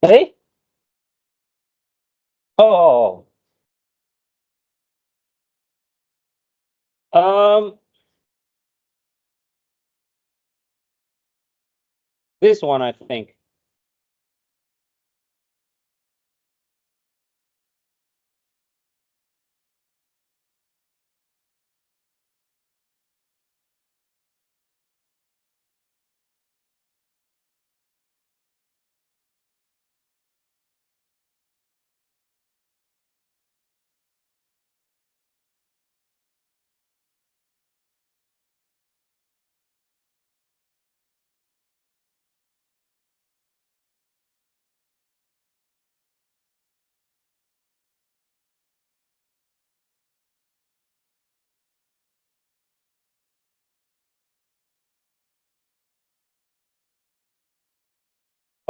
Hey? Oh, this one I think.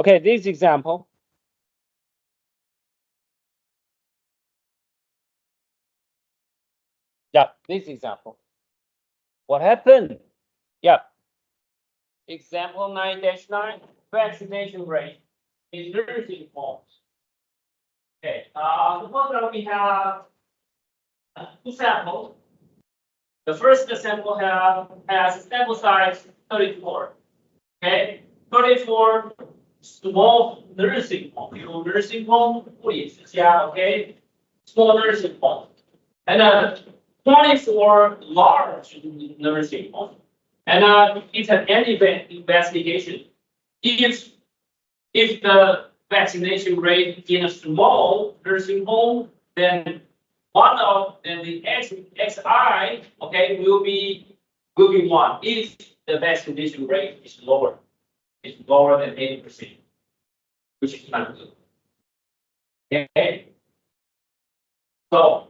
Okay, this example. Yeah, this example. What happened? Yeah. Example 9-9, vaccination rate in nursing homes. Okay, suppose that we have two samples. The first sample has sample size 34. Okay, 34 small nursing home. Nursing home 护理之家, okay, small nursing home. And 24 large nursing home. And it's an investigation. If the vaccination rate in a small nursing home, then the XI, okay, will be 1 if the vaccination rate is lower. It's lower than 80%, which is not good. Okay. So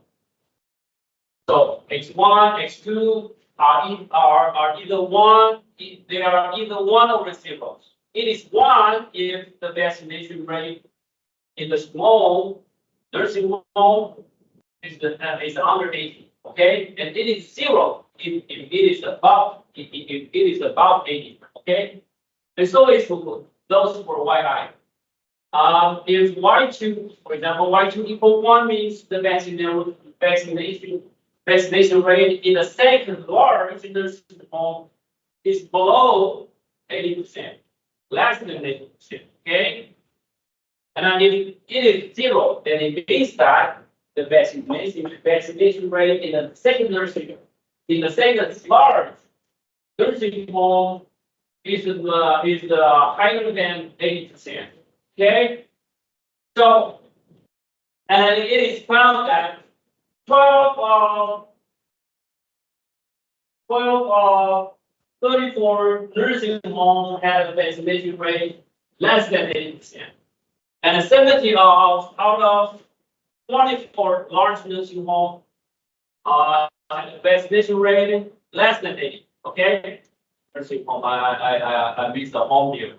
X1, X2 are either one, they are either 1 over 0. It is 1 if the vaccination rate in the small nursing home is under 80. Okay, and it is 0 if it is above 80. Okay, and so is for those for YI. If Y2, for example, Y2 equal 1 means the vaccination rate in the second large nursing home is below 80%, less than 80%. Okay, and then if it is 0, then it means that the vaccination rate in the second large nursing home is higher than 80%. Okay, so and it is found that 34 nursing homes have a vaccination rate less than 80%, and 70 out of 24 large nursing homes vaccination rate less than 80. Okay, nursing home. I missed the home here.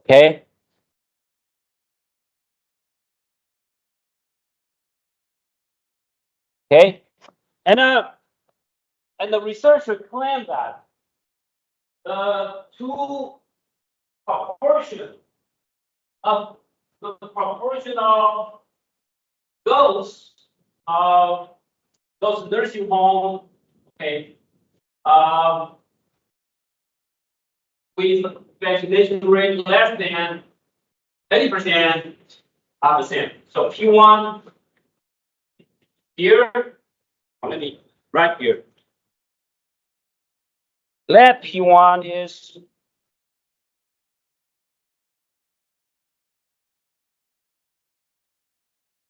Okay. Okay. And the researcher claimed that the two proportion of the proportion of those of those nursing home, okay, with vaccination rate less than 80% are the same. So P1 here, let me right here. Let P1 is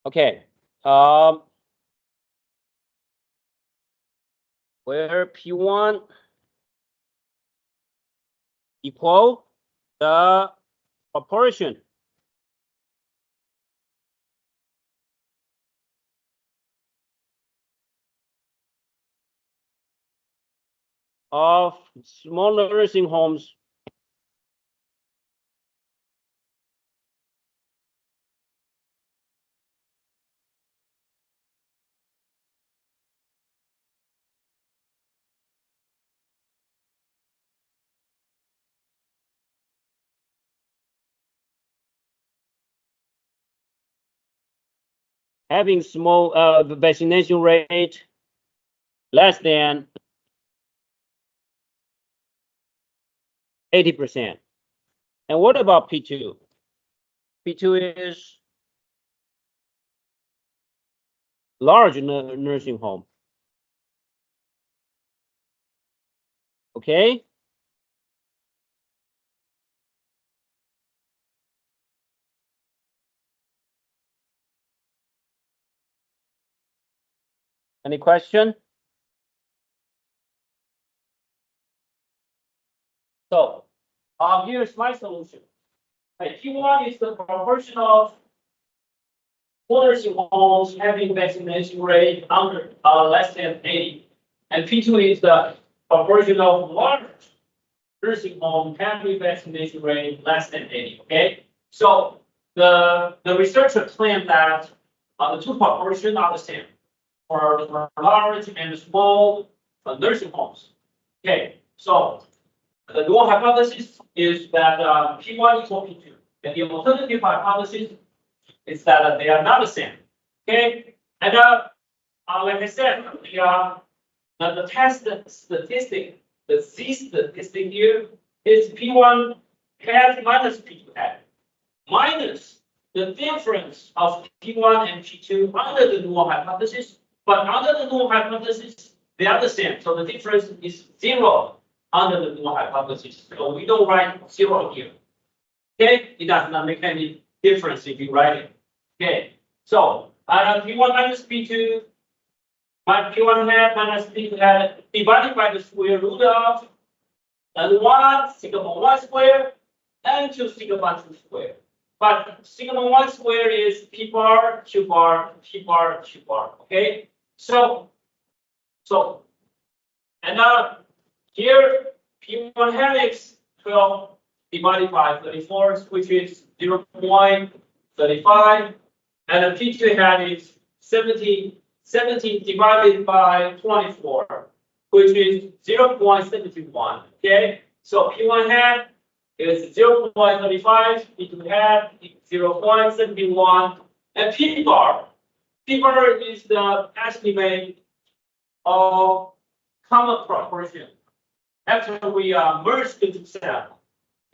okay. Where P1 equal the proportion of small nursing homes having small vaccination rate less than 80%. And what about P2? P2 is large nursing home. Okay. Any question? So here's my solution. P1 is the proportion of nursing homes having vaccination rate under less than 80, and P2 is the proportion of large nursing home having vaccination rate less than 80. Okay, so the researcher claimed that the two proportions are the same for large and small nursing homes. Okay, so the null hypothesis is that P1 equals P2, and the alternative hypothesis is that they are not the same. Okay, and like I said, the test statistic, the Z statistic here is P1 hat minus P2 hat minus the difference of P1 and P2 under the null hypothesis. But under the null hypothesis, they are the same. So the difference is 0 under the null hypothesis. So we don't write 0 here. Okay, it does not make any difference if you write it. Okay, so P1 minus P2, my P1 hat minus P2 hat divided by the square root of N1 sigma 1 square and 2 sigma 2 square. But sigma 1 square is P bar, Q bar, P bar, Q bar. Okay, so and here P1 hat is 12 divided by 34, which is 0.35, and the P2 hat is 17 divided by 24, which is 0.71. Okay, so P1 hat is 0.35, P2 hat is 0.71, and P bar is the estimate of common proportion after we merge the two cells.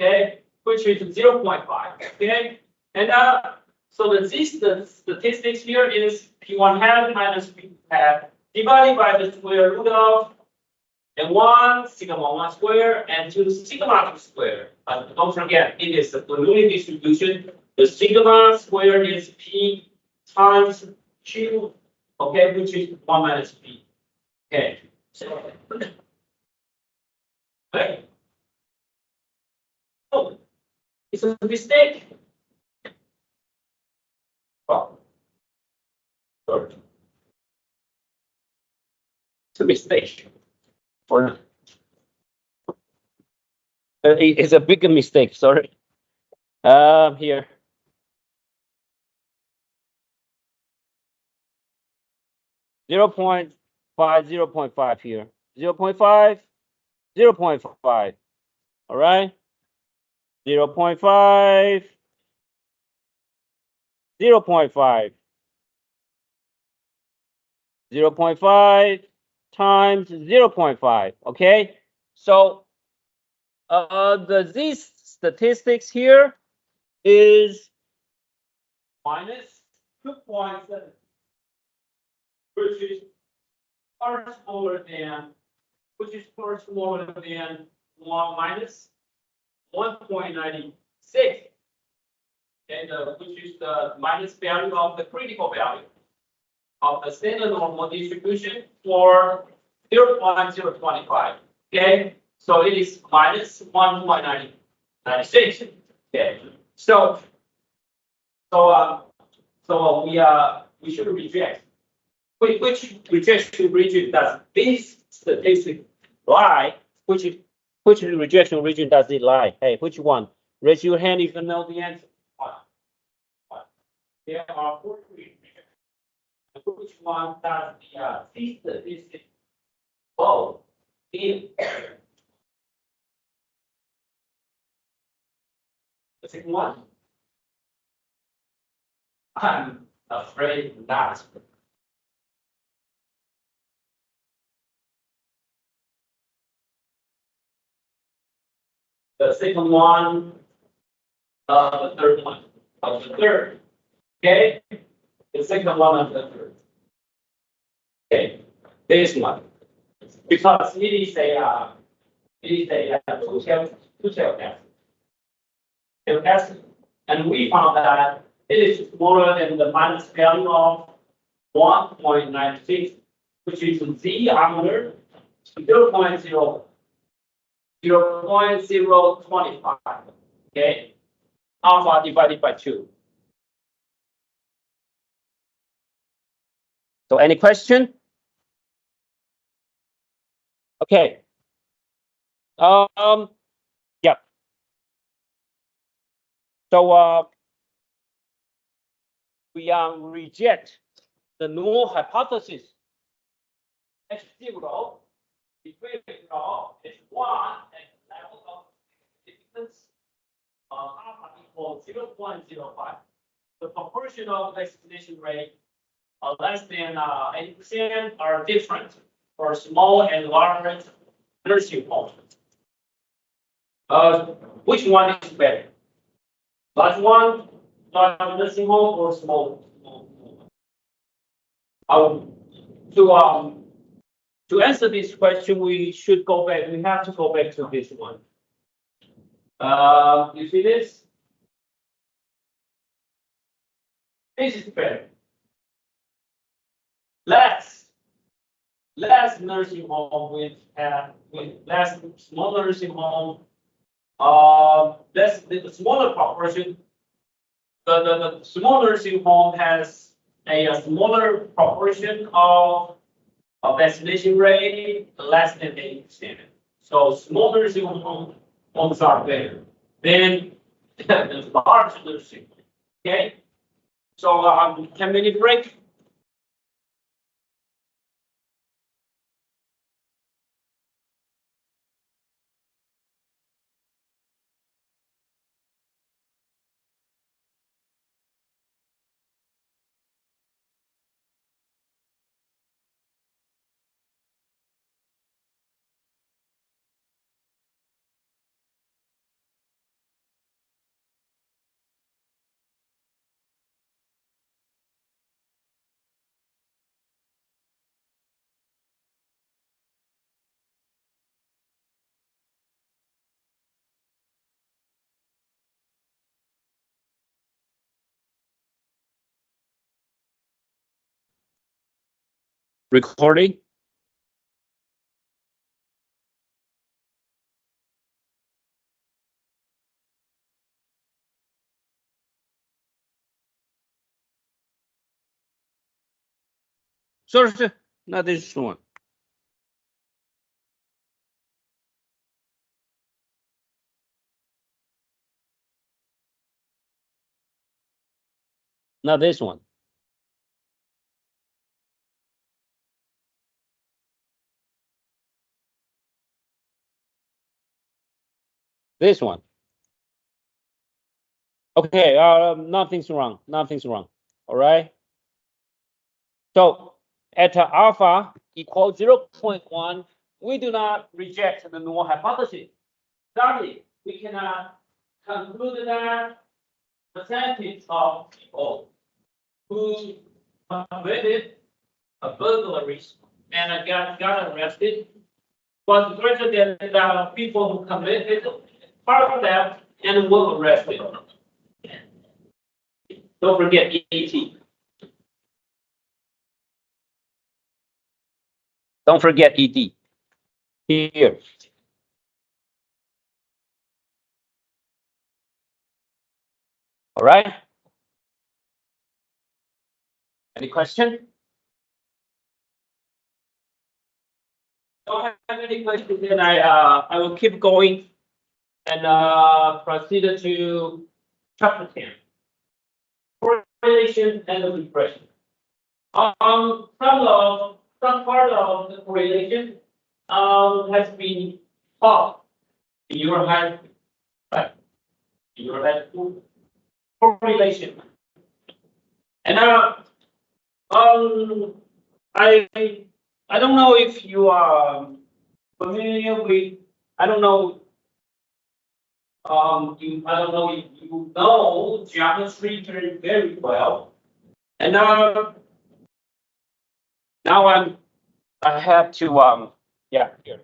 Okay, which is 0.5. Okay, and so the statistics here is P1 hat minus P2 hat divided by the square root of N1 sigma 1 square and 2 sigma 2 square. But don't forget, it is the ballooning distribution. The sigma square is P times Q, okay, which is 1 minus P. Okay, so okay. Oh, it's a mistake. Oh, sorry. It's a mistake. Or it's a big mistake. Sorry. Here. Zero point five here. 0.5, 0.5. All right. 0.5, 0.5. 0.5 times 0.5. Okay. So these statistics here is minus 2.7, which is far smaller than 1 minus 1.96, and which is the minus value of the critical value of the standard normal distribution for 0.025. Okay, so it is minus 1.96. Okay, so we should reject. Which rejection region does this statistic lie? Which rejection region does it lie? Hey, which one? Raise your hand if you know the answer. One. There are 4 regions. Which one does the statistic fall in? The second one. afraid not. The second one, the third one, of the third. Okay, the second one of the third. Okay, this one, because it is a two-cell test. Test, and we found that it is smaller than the minus value of 1.96, which is z under 0.025. Okay, alpha divided by 2. So any question? Okay. Yeah. So we reject the null hypothesis. H0 equivalent H1 at the level of significance alpha equals 0.05. The proportion of vaccination rate less than 80% are different for small and large nursing homes. Which one is better? Large one, large nursing home, or small? To answer this question, we should go back. We have to go back to this one. You see this? This is better. Less nursing home with less small nursing home. That's the smaller proportion. The small nursing home has a smaller proportion of vaccination rate, less than 80%. So small nursing homes are better than the large nursing home. Okay. So 10-minute break. Recording.是，那this is one. Now this one. This one. Okay, nothing's wrong. Nothing's wrong. All right. So at alpha equals 0.1, we do not reject the null hypothesis. Thirdly, we cannot conclude that percentage of people who committed a burglary and got arrested was greater than the people who committed part theft and were arrested. Don't forget ET. Don't forget ED. Here. All right. Any question? Don't have any questions, then I will keep going and proceed to chapter 10. Correlation and regression. Some part of the correlation has been taught in your head, right? In your head, correlation And I don't know if you are familiar with, I don't know, I don't know if you know geometry very, very well. And now I have to yeah, here.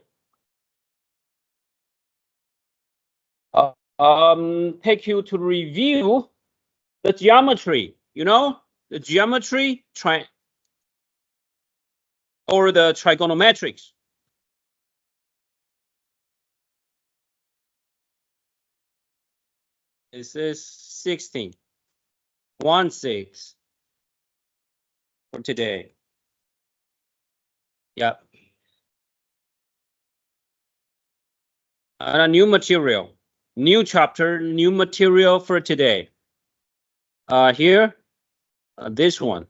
Take you to review the geometry, you know, the geometry or the trigonometrics. This is 16, 1-6 for today. Yeah. And a new material, new chapter, new material for today. Here, this one.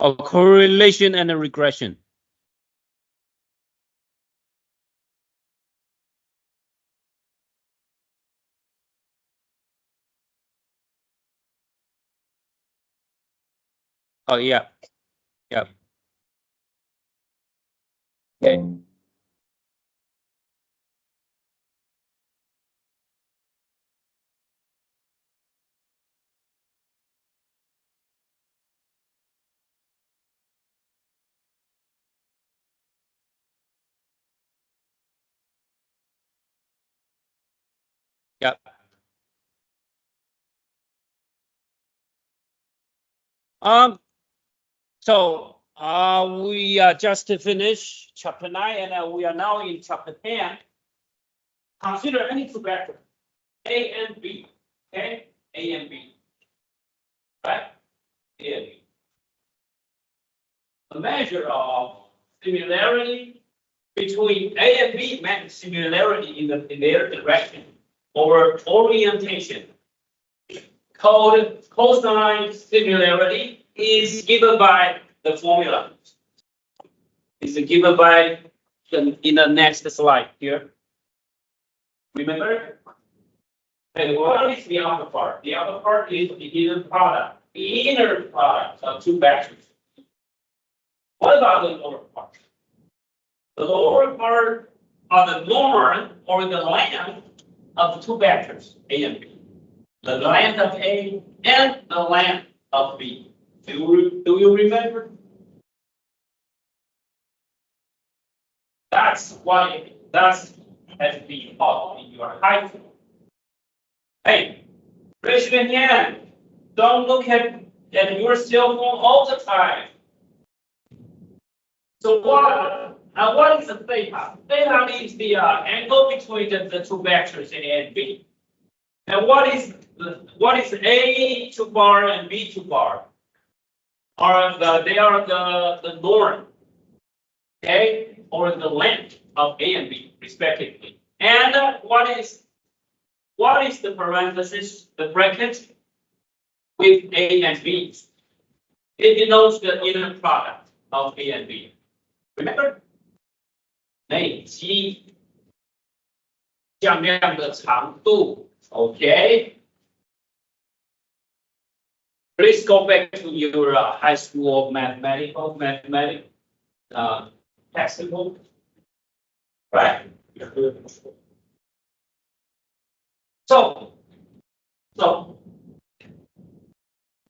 A correlation and a regression. Oh, yeah. Yeah. Okay. Yeah. So we just finished chapter 9, and we are now in chapter 10. Consider any two vectors, A and B. Okay, A and B. Right? A and B. A measure of similarity between A and B meant similarity in their direction or orientation. Called cosine similarity is given by the formula. Is given by in the next slide here. Remember? And what is the upper part? The upper part is the inner product. The inner product of two vectors. What about the lower part? The lower part are the norm or the length of the two vectors, A and B. The length of A and the length of B. Do you remember? That's why that's has been taught in your high school. Hey, raise your hand. Don't look at your cell phone all the time. So what is the theta? Theta is the angle between the two vectors A and B. And what is A to bar and B to bar? They are the norm, okay, or the length of A and B respectively. And what is the parenthesis, the bracket with A and B? It denotes the inner product of A and B. Remember? 内积向量的长度 ，OK。Please go back to your high school mathematics textbook, right? So,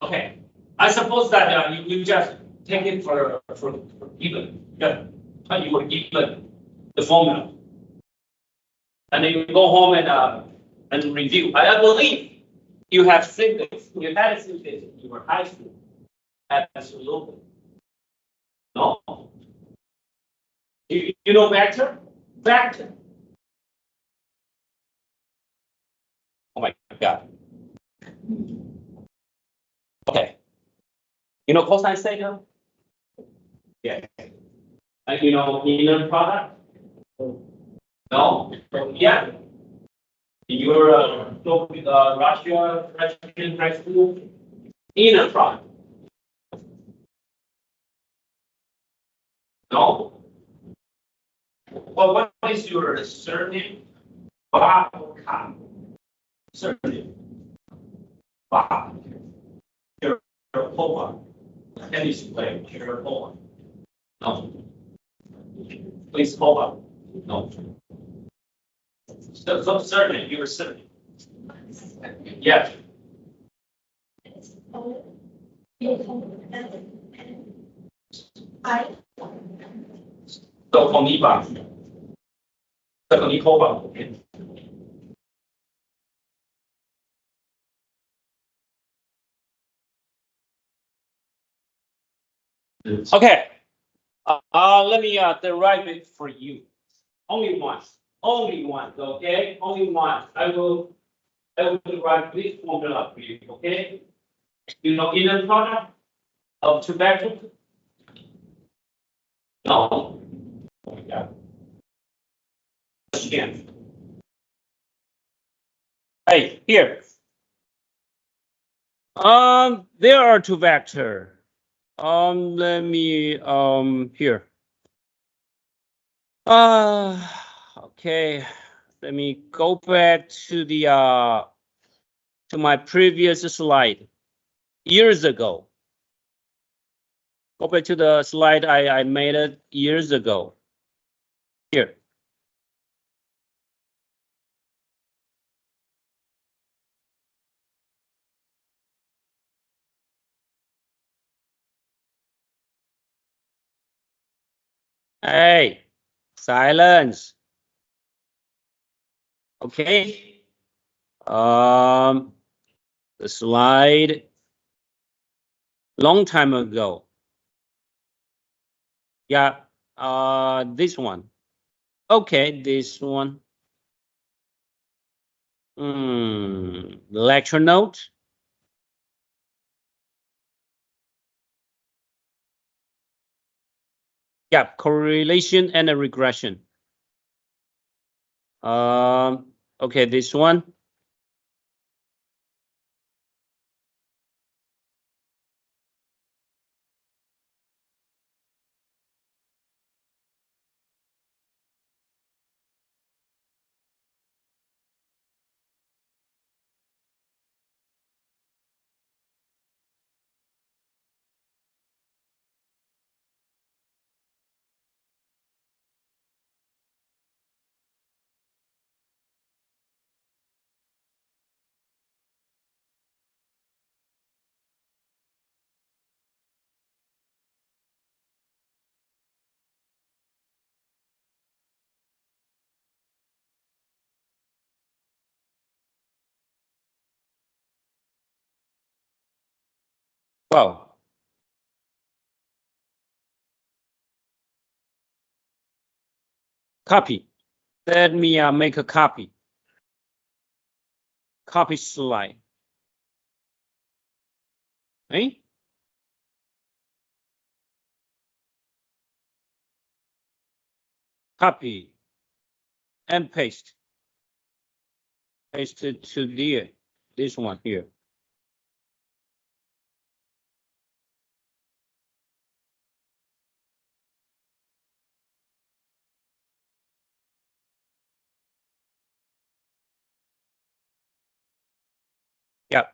okay. I suppose that you just take it for given. Yeah, you were given the formula, and then you go home and review. I believe you have seen this. You had seen this in your high school. Absolutely. No. You know vector? Vector. Oh my God. You know cosine theta? Yeah. You know inner product? No? Yeah. You're Russian high school inner product. No? Well, what is your surname? Baca. Surname. Baca. You're Pova. Can you explain? You're Pova. No. Please Pova. No. So surname, your surname. Yes. So from Iba. So from Pova. Okay. Let me derive it for you. Only once. Only once. Okay. Only once. I will derive this formula for you. Okay. You know inner product of two vectors? No. Yeah. Again. Hey, here. There are two vector. Let me here. Okay. Let me go back to the to my previous slide years ago. Go back to the slide I made it years ago. Here. Hey, silence. Okay. The slide long time ago. Yeah. This one. Okay, this one. Lecture note. Yeah, correlation and a regression. Okay, this one. Wow. Copy. Let me make a copy. Copy slide. Hey. Copy and paste. Paste it to this one here. Yep.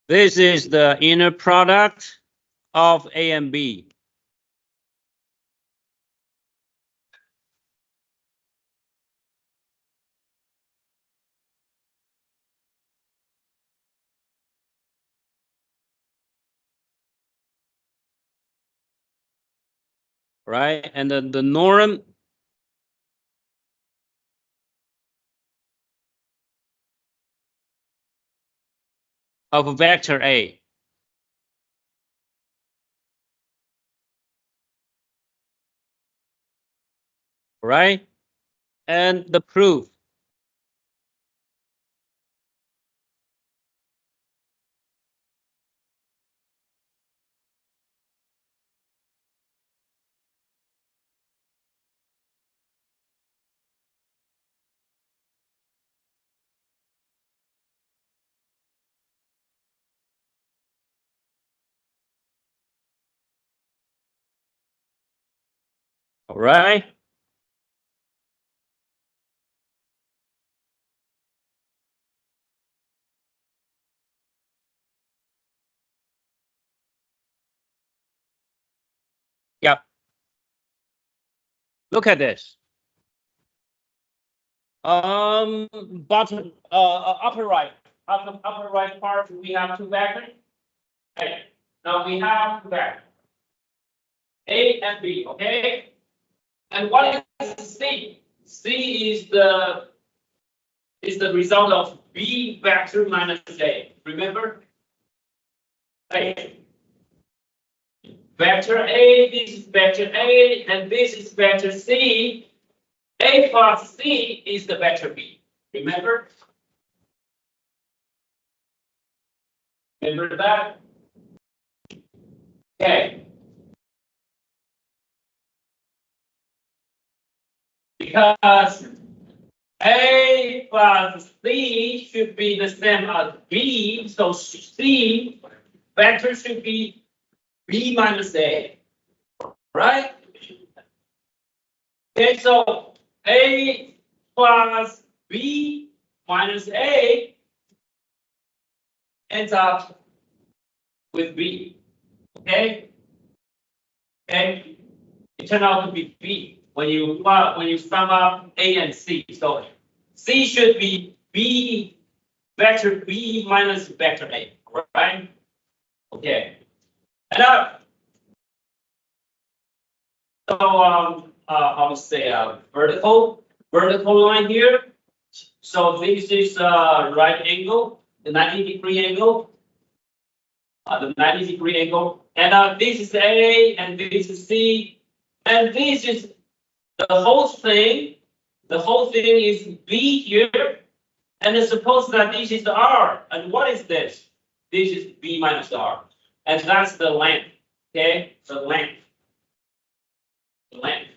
This is the inner product of A and B. Right, and then the norm of vector A. right? And the proof. All right. Yep. Look at this. Bottom, upper right, upper right part, we have two vectors. Okay. Now we have two vectors, A and B. Okay. And what is C? C is the result of B vector minus A. Remember? A. Vector A, this is vector A, and this is vector C. A plus C is the vector B. Remember? Remember that? Okay. Because A plus C should be the same as B, so C vector should be B minus A, right? Okay, so A plus B minus A ends up with B, okay? And it turned out to be B when you sum up A and C. So C should be B vector B minus vector A, right? Okay. And I would say vertical line here. So this is right angle, the 90-degree angle, the 90-degree angle, and this is A, and this is C, and this is the whole thing. The whole thing is B here, and suppose that this is R, and what is this? This is B minus R, and that's the length. Okay, the length. The length.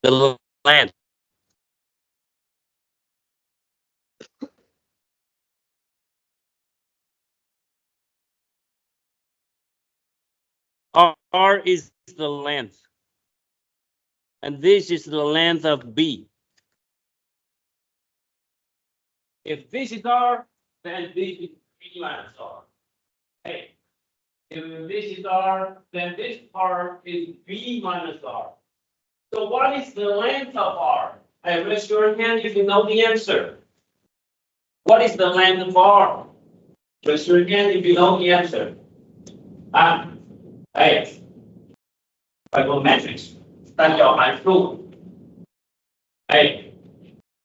The length. R is the length. And this is the length of B. If this is R, then this is B minus R. Hey, if this is R, then this part is B minus R. So what is the length of R? Hey, raise your hand if you know the answer. What is the length of R? Raise your hand if you know the answer. Hey, trigonometrics, 三角函数。Hey,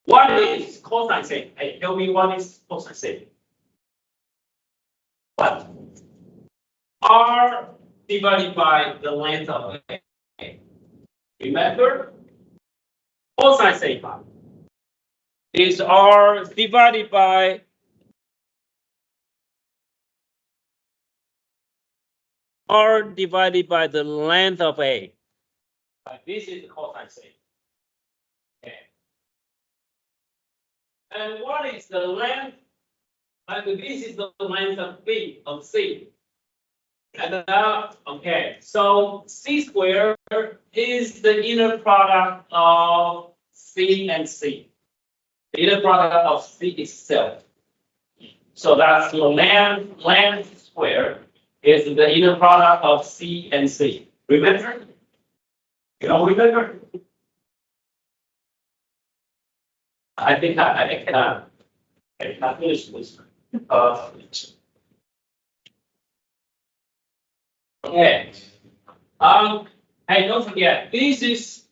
what is cosine say? Hey, tell me what is cosine say? What? R divided by the length of A. Remember? Cosine say is R divided by the length of A. This is the cosine say. Okay. And what is the length? And this is the length of B, of C. And okay, so C squared is the inner product of C and C. The inner product of C itself. So that's the length squared is the inner product of C and C. Remember? You don't remember? I think I can finish this. Okay. And don't forget, this is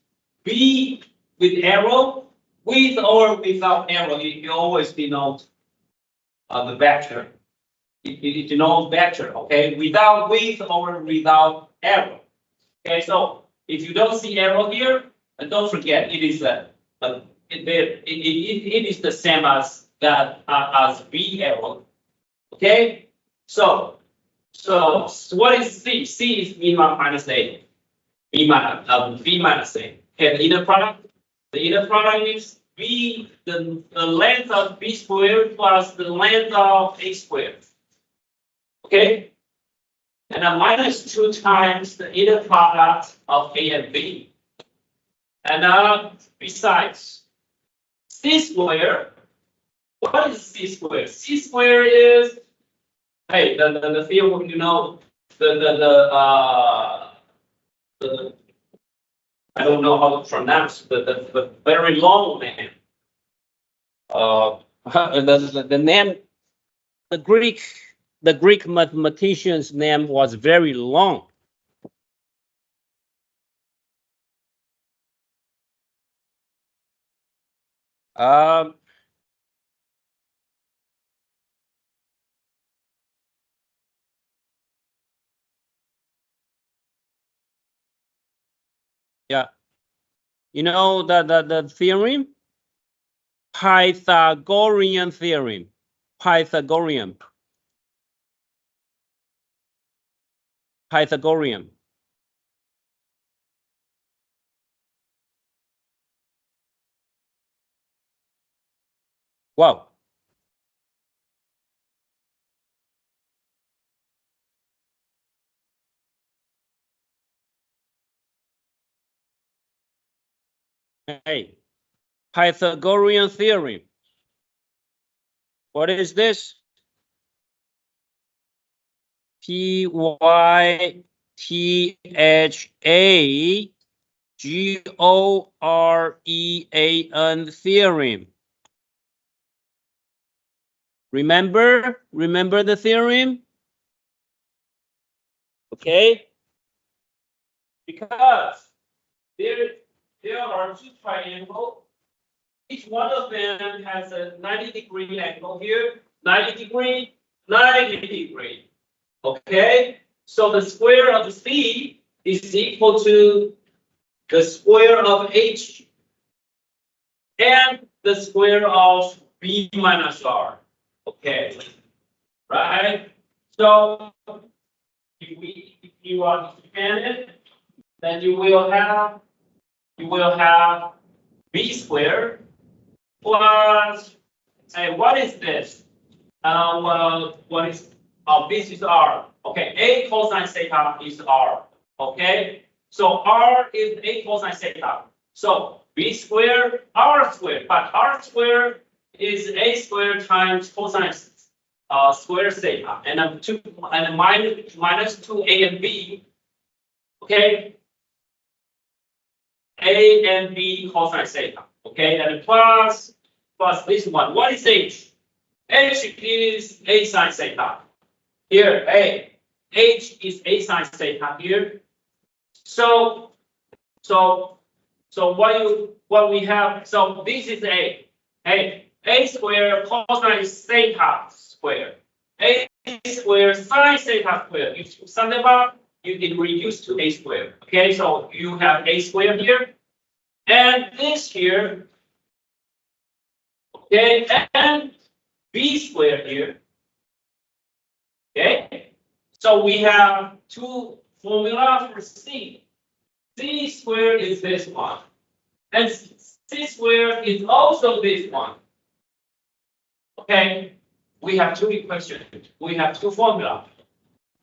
B with arrow, with or without arrow. You always denote the vector. it denotes vector, okay, without width or without arrow. Okay, so if you don't see arrow here, don't forget it is it is the same as that as B arrow. Okay, so what is C? C is B minus A. B minus A. Okay, the inner product is B, the length of B squared plus the length of A squared. Okay? And a minus 2 times the inner product of A and B. And besides, C squared, what is C squared? C squared is, hey, the theorem, you know, the I don't know how to pronounce the very long name. The name, the Greek mathematician's name was very long. Yeah, you know the theorem, Pythagorean theorem, Pythagorean. Wow. Hey, Pythagorean theorem. What is this? Pythagorean theorem. Remember the theorem? Okay. Because there are two triangles. Each one of them has a 90-degree angle here, 90 degree, 90 degree. Okay, so the square of C is equal to the square of H and the square of B minus R. Okay, right? So if you want to expand it, then you will have B squared plus, and what is this? What is, this is R. Okay, A cosine theta is R. Okay, so R is A cosine theta. So B squared, R squared, but R squared is A squared times cosine square theta, and minus 2A and B. Okay, A and B cosine theta. Okay, and plus this one. What is H? H is A sine theta. Here, H is A sine theta here. So what we have? So this is A square cosine theta square. A square sine theta square. If you sum them up, you can reduce to A square. Okay, so you have A square here, and this here. Okay, and B squared here. Okay, so we have two formulas for C. C squared is this one, and C squared is also this one. Okay, we have two equations. We have two formulas.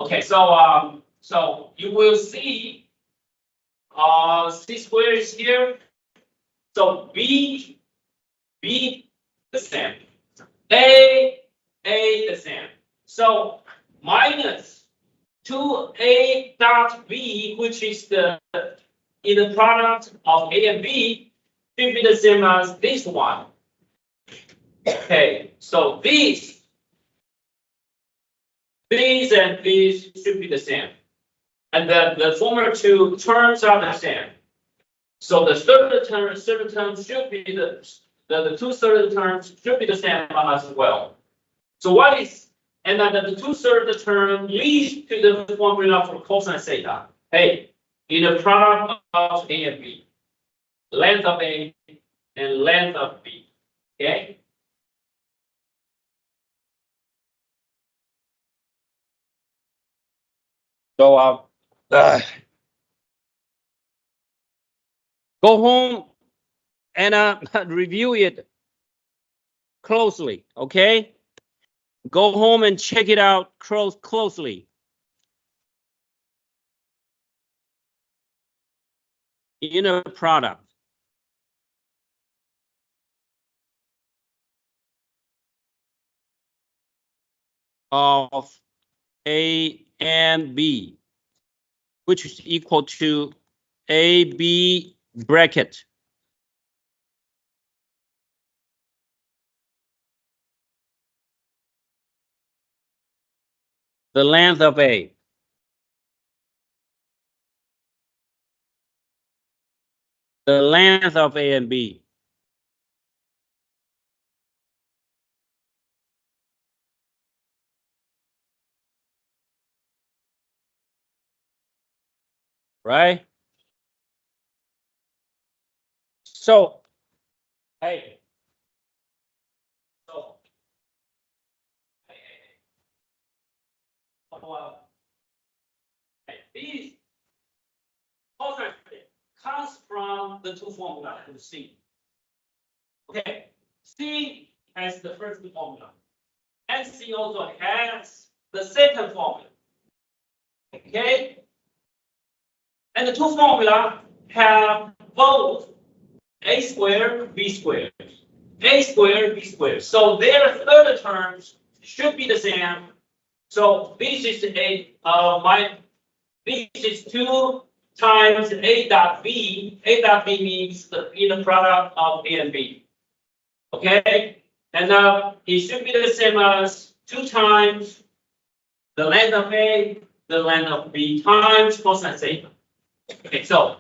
Okay, so you will see C squared is here. So B the same. A the same. So minus 2A dot B, which is the inner product of A and B, should be the same as this one. Okay, so these and these should be the same. And the former two terms are the same. So the third term should be the two third terms should be the same as well. So what is And then the two-third term leads to the formula for cosine theta. Hey, in the product of A and B, length of A and length of B. Okay. So go home and review it closely. Okay. Go home and check it out closely. Inner product of A and B, which is equal to AB bracket. The length of A. The length of A and B. Right? So, hey. So, these cosine comes from the two formulas to C. Okay, C has the first formula, and C also has the second formula. Okay, and the two formula have both A squared, B squared, A squared, B squared. So their third terms should be the same. So this is this is 2 times A dot B. A dot B means the inner product of A and B. Okay, and now it should be the same as 2 times the length of A, the length of B times cosine theta. Okay, so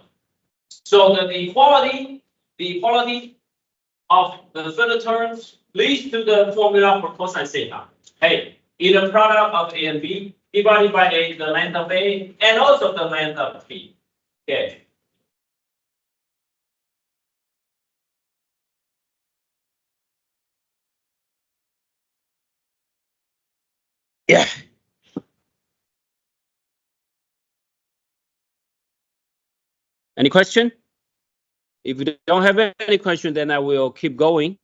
the equality of the third terms leads to the formula for cosine theta. Hey, inner product of A and B divided by A, the length of A, and also the length of B. Okay. Yeah. Any question? If you don't have any question, then I will keep going.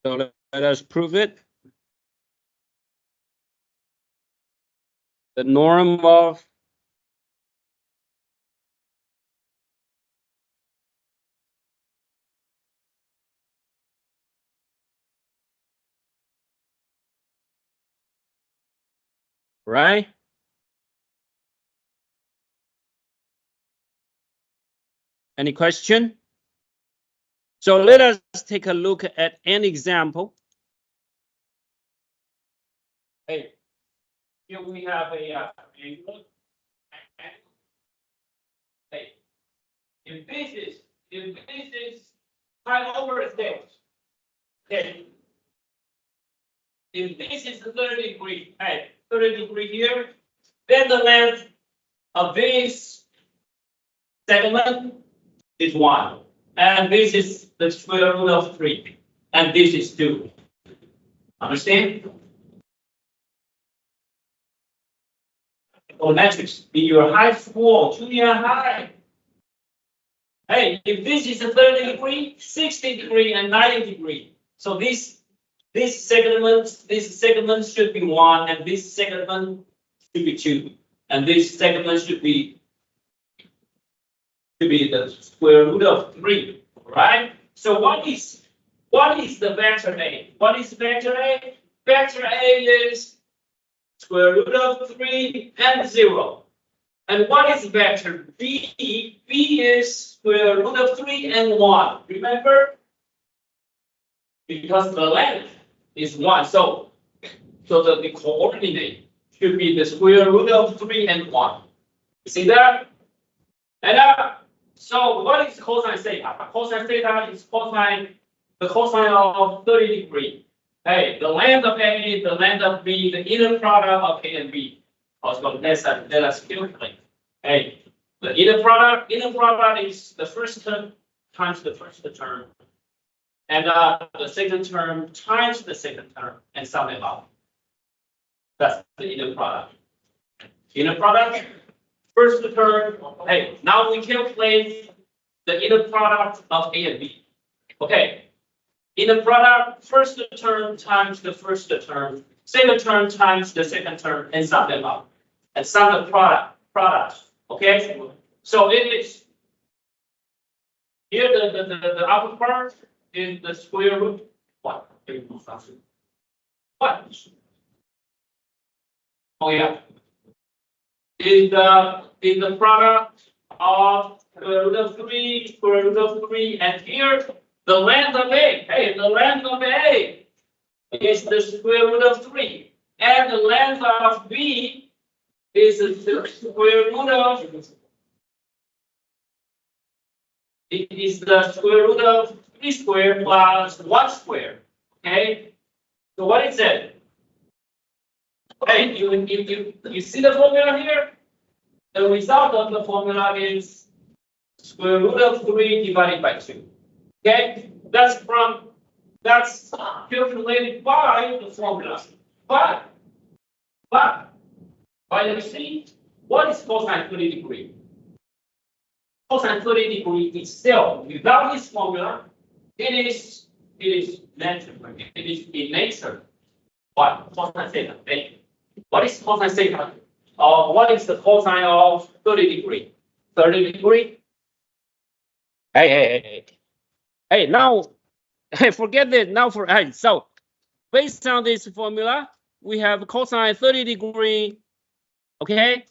So let us prove it. The norm of right? Any question? So let us take a look at an example. Hey, here we have a angle. Hey, if this is pi over sales, okay. If this is 30 degree, hey, 30 degree here, then the length of this segment is 1. And this is the square root of 3. And this is 2. Understand? Or metrics in your high school, junior high. Hey, if this is a 30 degree, 60 degree, and 90 degree. So this segment should be 1, and this segment should be 2. And this segment should be the square root of 3, right? So what is the vector A? What is vector A? Vector A is square root of 3 and 0. And what is vector B? B is square root of 3 and 1. Remember? Because the length is 1. So So the coordinate should be the square root of 3 and 1. You see that? And so what is cosine theta? Cosine theta is the cosine of 30 degrees. Hey, the length of A, the length of B, the inner product of A and B. Also, let us calculate. Hey, the inner product is the first term times the first term, and the second term times the second term, and sum it up. That's the inner product. Inner product, first term. Hey, now we calculate the inner product of A and B. Okay. Inner product, first term times the first term, second term times the second term, and sum them up. And sum the product. Okay? So it is here the upper part is the square root. What? What? Oh yeah. Is the product of square root of 3, and here the length of A. Hey, the length of A is the square root of 3, and the length of B is the square root of. It is the square root of 3 squared plus 1 squared. Okay. So what is it? Hey, you see the formula here? The result of the formula is square root of 3 divided by 2. Okay, that's calculated by the formula. But you see, what is cosine 30 degree? Cosine 30 degree itself, without this formula, it is natural. It is in nature. What? Cosine theta. What is cosine theta? What is the cosine of 30 degree? 30 degree? Hey, now, forget it. Now so based on this formula, we have cosine 30 degree, okay?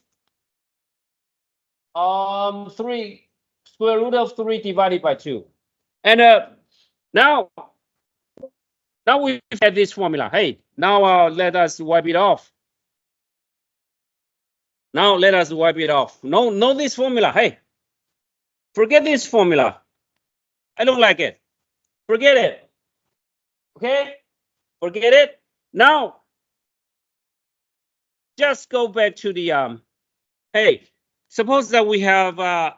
3 square root of 3 divided by 2. And now we have this formula. Hey, now let us wipe it off. Now let us wipe it off. No, this formula. Hey, forget this formula. I don't like it. Forget it. Okay? Forget it. Now, just go back to the hey, suppose that we have a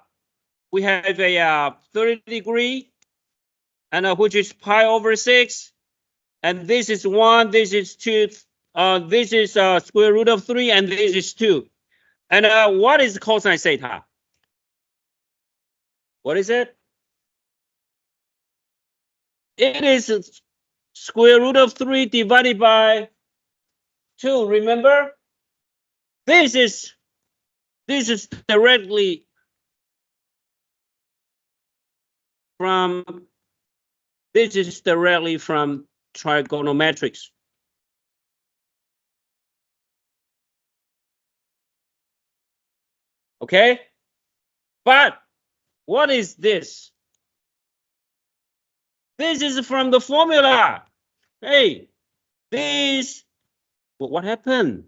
30 degree, and which is pi over 6, and this is 1, this is 2, this is square root of 3, and this is 2. And what is cosine theta? What is it? It is square root of 3 divided by 2. Remember? This is directly from trigonometrics. Okay? But what is this? This is from the formula. Hey, this, what happened?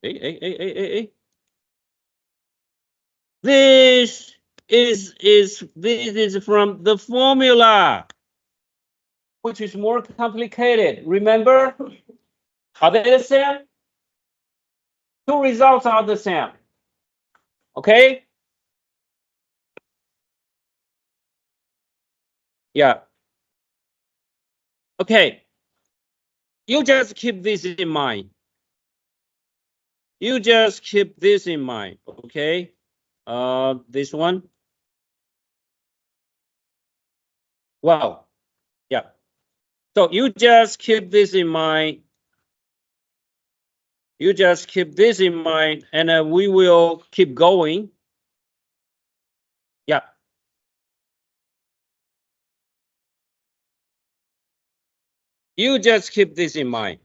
Hey. This is from the formula, which is more complicated. Remember? Are they the same? Two results are the same. Okay? Yeah. Okay. You just keep this in mind. You just keep this in mind. Okay? This one. Wow. Yeah. So you just keep this in mind. You just keep this in mind, and we will keep going. Yeah. You just keep this in mind.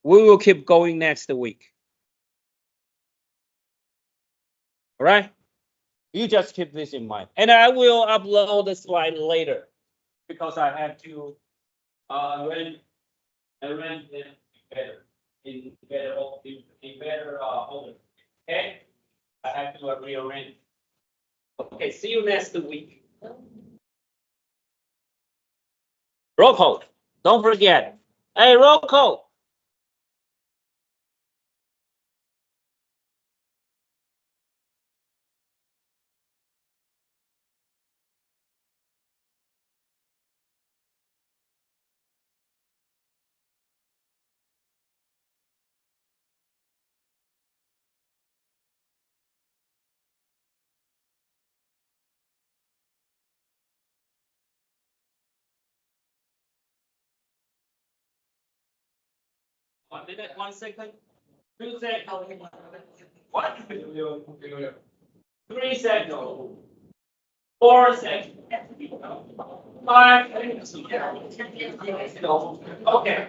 We will keep going next week. All right? You just keep this in mind. And I will upload the slide later because I have to arrange them better, in better order. Okay? I have to rearrange. Okay, see you next week. Roll call. Don't forget. Hey, roll call. One minute, 1 second, 2 seconds. What? 3 seconds. 4 seconds. 5 seconds. Okay.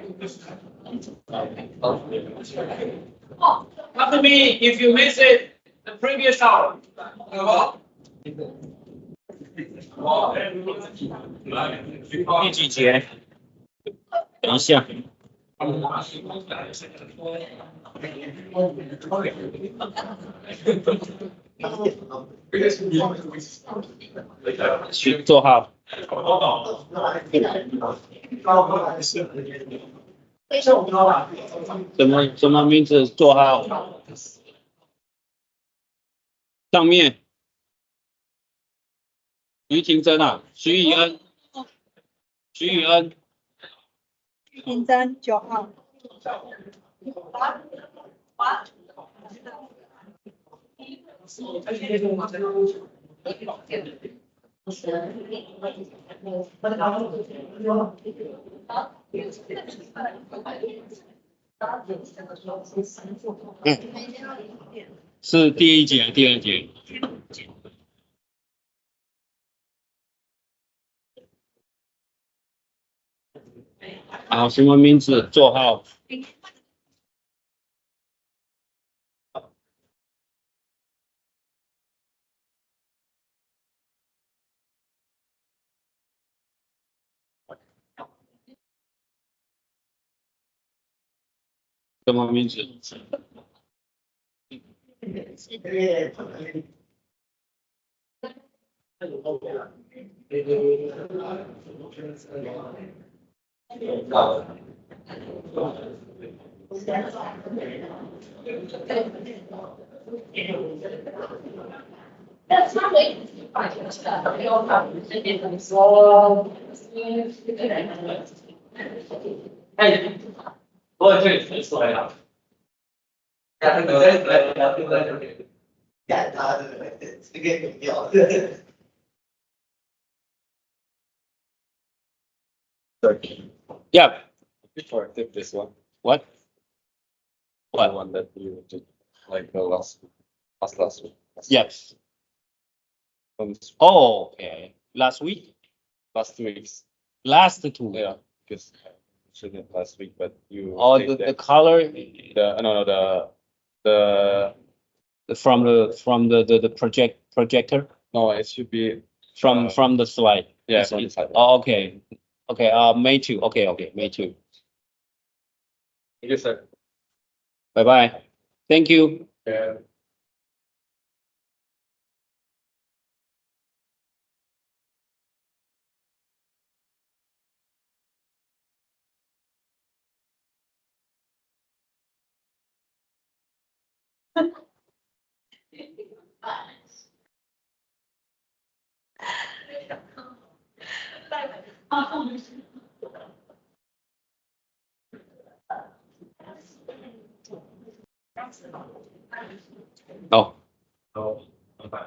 Come to me if you miss it the previous hour. 第几节？等一下。去做好。什么名字？做好。上面。于庭珍啊，徐以恩。徐以恩。平真9号。是第一节，第二节。好，什么名字？座号。什么名字？哎，我这里出来了。Yeah. Before I take this one. What? The one that you did like the last week. Yes. Um, Oh, okay. Last week? last 2 weeks. Last 2. Yeah, because I mentioned it last week, but you. Oh, take the color the from the projector no, it should be from the slide. yeah, It's- from the side. Oh, okay. Okay. May 2. Okay. May 2. Thank you, sir. Bye bye. Thank you. Yeah. Oh. Oh, okay.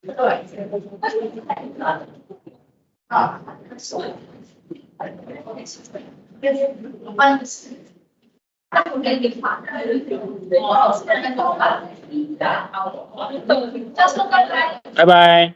对。啊，那我给你发，我现在跟我发，就是刚才。拜拜。